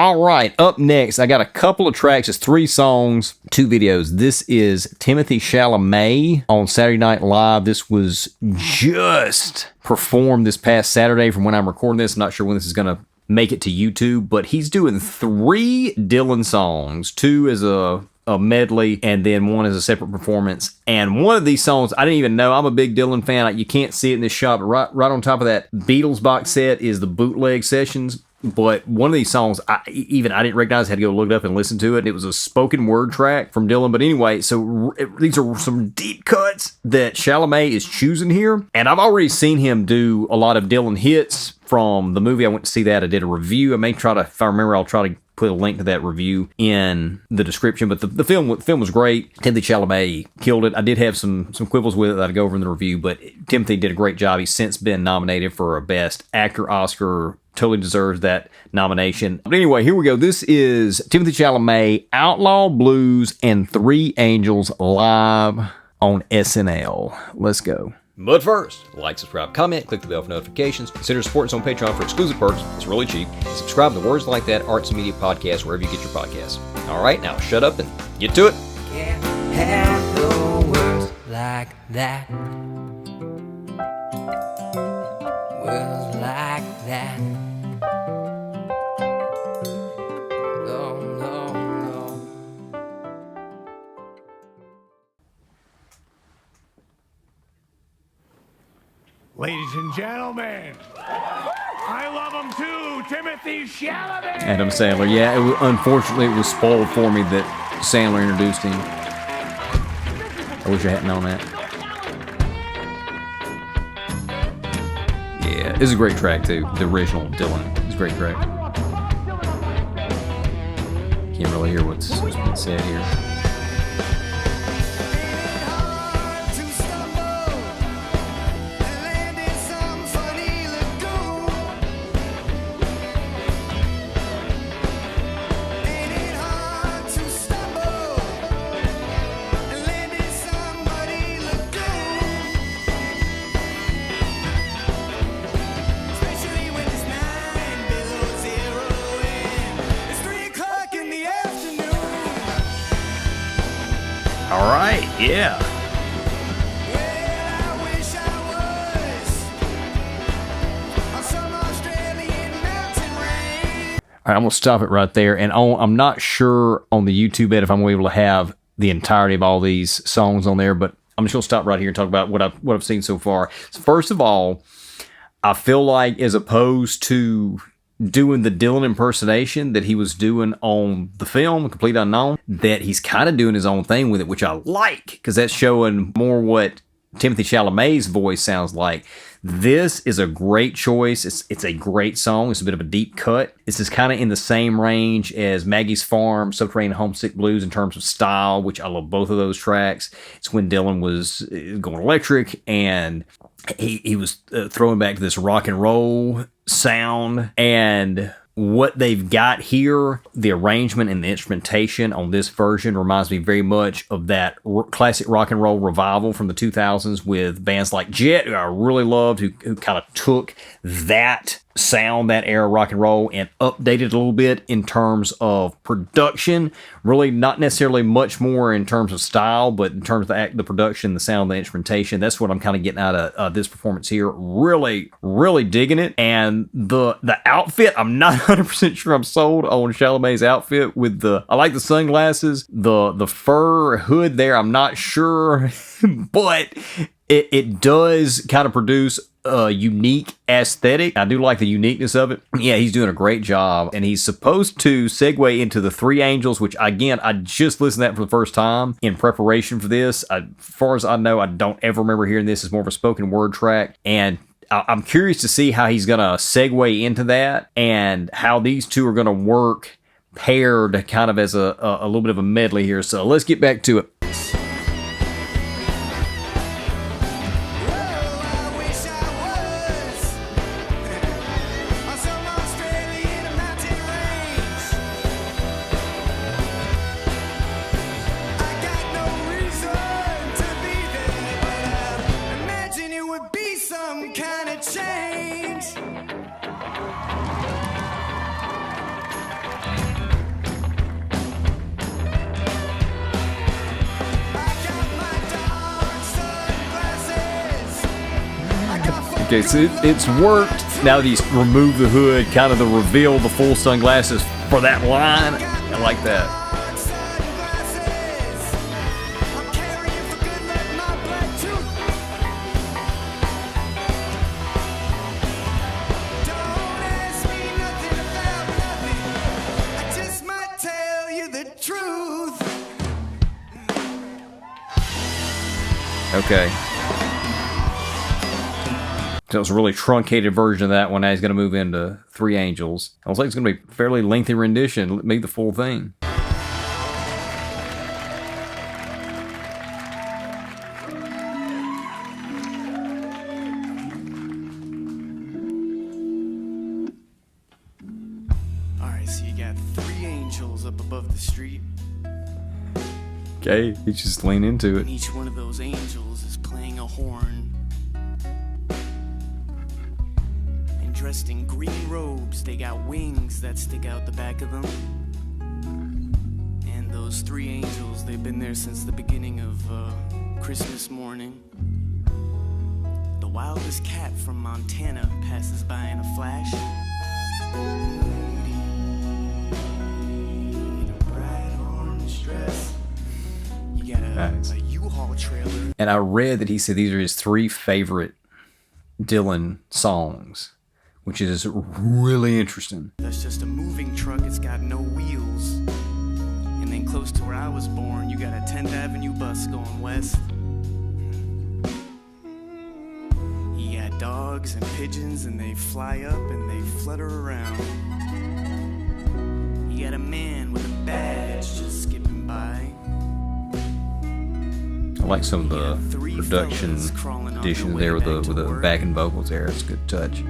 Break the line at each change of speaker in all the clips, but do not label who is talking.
All right, up next, I got a couple of tracks. It's 3 songs, 2 videos. This is Timothée Chalamet on Saturday Night Live. This was just performed this past Saturday from when I'm recording this. I'm not sure when this is going to make it to YouTube, but he's doing 3 Dylan songs, 2 as a medley, and then 1 as a separate performance. And one of these songs, I didn't even know. I'm a big Dylan fan. You can't see it in this shot, but right on top of that Beatles box set is the bootleg sessions. But one of these songs, I didn't recognize. I had to go look it up and listen to it. It was a spoken word track from Dylan. But anyway, so these are some deep cuts that Chalamet is choosing here. And I've already seen him do a lot of Dylan hits from the movie. I went to see that. I did a review. I may try to, if I remember, I'll try to put a link to that review in the description. But the film was great. Timothée Chalamet killed it. I did have some quibbles with it that I'd go over in the review, but Timothy did a great job. He's since been nominated for a Best Actor Oscar. Totally deserves that nomination. But anyway, here we go. This is Timothée Chalamet, Outlaw Blues and 3 Angels live on SNL. Let's go. But first, like, subscribe, comment, click the bell for notifications. Consider supporting us on Patreon for exclusive perks. It's really cheap. Subscribe to Words Like That Arts and Media Podcast wherever you get your podcasts. All right, now shut up and get to it.
Can't handle words like that. Words like that. No.
Ladies and gentlemen, I love him too, Timothée Chalamet!
Adam Sandler. Yeah, unfortunately, it was spoiled for me that Sandler introduced him. I wish I hadn't known that. Yeah, this is a great track, too. The original Dylan. It's a great track. Can't really hear what's being said here. All right, yeah. All right, I'm going to stop it right there. And I'm not sure on the YouTube bit if I'm able to have the entirety of all these songs on there, but I'm just going to stop right here and talk about what I've seen so far. So first of all, I feel like as opposed to doing the Dylan impersonation that he was doing on the film, Complete Unknown, that he's kind of doing his own thing with it, which I like, because that's showing more what Timothée Chalamet's voice sounds like. This is a great choice. It's a great song. It's a bit of a deep cut. This is kind of in the same range as Maggie's Farm, Subterranean Homesick Blues in terms of style, which I love both of those tracks. It's when Dylan was going electric, and he was throwing back to this rock and roll sound. And what they've got here, the arrangement and the instrumentation on this version reminds me very much of that classic rock and roll revival from the 2000s with bands like Jet, who I really loved, who kind of took that sound, that era of rock and roll, and updated it a little bit in terms of production. Really not necessarily much more in terms of style, but in terms of the production, the sound, the instrumentation. That's what I'm kind of getting out of this performance here. Really, really digging it. And the outfit, I'm not 100% sure I'm sold on Chalamet's outfit with I like the sunglasses, the fur hood there. I'm not sure, but it does kind of produce a unique aesthetic. I do like the uniqueness of it. Yeah, he's doing a great job, and he's supposed to segue into the 3 Angels, which again, I just listened to that for the first time in preparation for this. As far as I know, I don't ever remember hearing this as more of a spoken word track, and I'm curious to see how he's going to segue into that and how these two are going to work paired kind of as a little bit of a medley here. So let's get back to it. Okay, so it's worked. Now that he's removed the hood, kind of the reveal, the full sunglasses for that line. I like that. Okay. So it was a really truncated version of that one. Now he's going to move into Three Angels. I was like, it's going to be a fairly lengthy rendition. Make the full thing.
Alright, so you got three angels up above the street.
Okay, he's just leaning into it.
And each one of those angels is playing a horn. And dressed in green robes, they got wings that stick out the back of them. And those three angels, they've been there since the beginning of Christmas morning. The wildest cat from Montana passes by in a flash. In a bright orange dress. You got a U-Haul trailer.
And I read that he said these are his 3 favorite Dylan songs, which is really interesting.
That's just a moving truck, it's got no wheels. And then close to where I was born, you got a 10th Avenue bus going west. You got dogs and pigeons, and they fly up and they flutter around. You got a man with a badge just skipping by.
I like some of the production additions there with the backing vocals there. It's a good touch.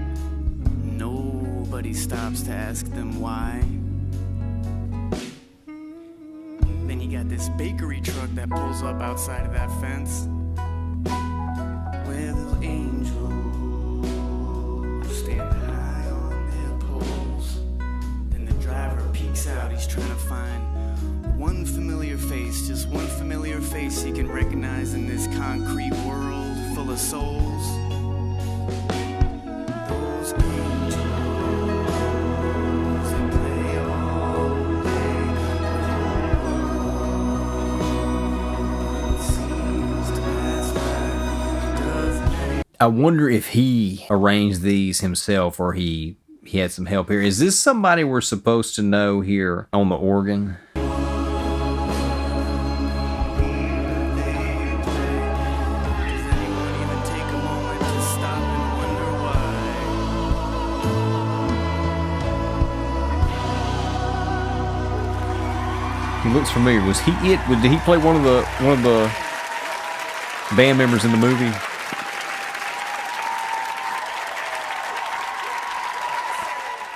Nobody stops to ask them why. Then you got this bakery truck that pulls up outside of that fence. Where little angels stand high on their poles. Then the driver peeks out, he's trying to find one familiar face, just one familiar face he can recognize in this concrete world full of souls. Those angels, they play all day. Seems to pass by, doesn't it?
I wonder if he arranged these himself or he had some help here. Is this somebody we're supposed to know here on the organ? He looks familiar. Was he it? Did he play one of the band members in the movie?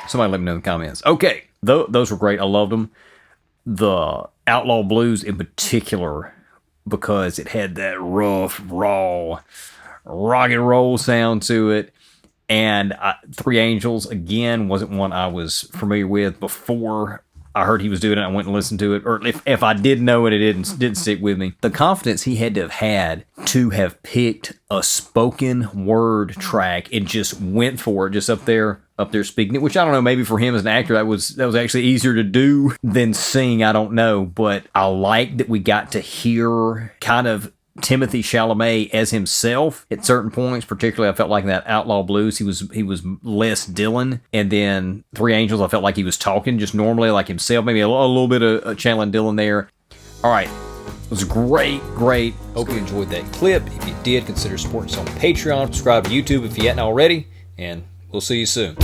Somebody let me know in the comments. Okay, those were great. I loved them. The Outlaw Blues in particular, because it had that rough, raw, rock and roll sound to it. And Three Angels, again, wasn't one I was familiar with before I heard he was doing it. I went and listened to it. Or if I did know it, it didn't stick with me. The confidence he had to have picked a spoken word track and just went for it, just up there speaking it, which I don't know, maybe for him as an actor, that was actually easier to do than sing. I don't know. But I like that we got to hear kind of Timothée Chalamet as himself at certain points. Particularly, I felt like in that Outlaw Blues, he was less Dylan, and then Three Angels, I felt like he was talking just normally like himself. Maybe a little bit of channeling Dylan there. All right, it was great. Hope you enjoyed that clip. If you did, consider supporting us on Patreon. Subscribe to YouTube if you hadn't already, and we'll see you soon.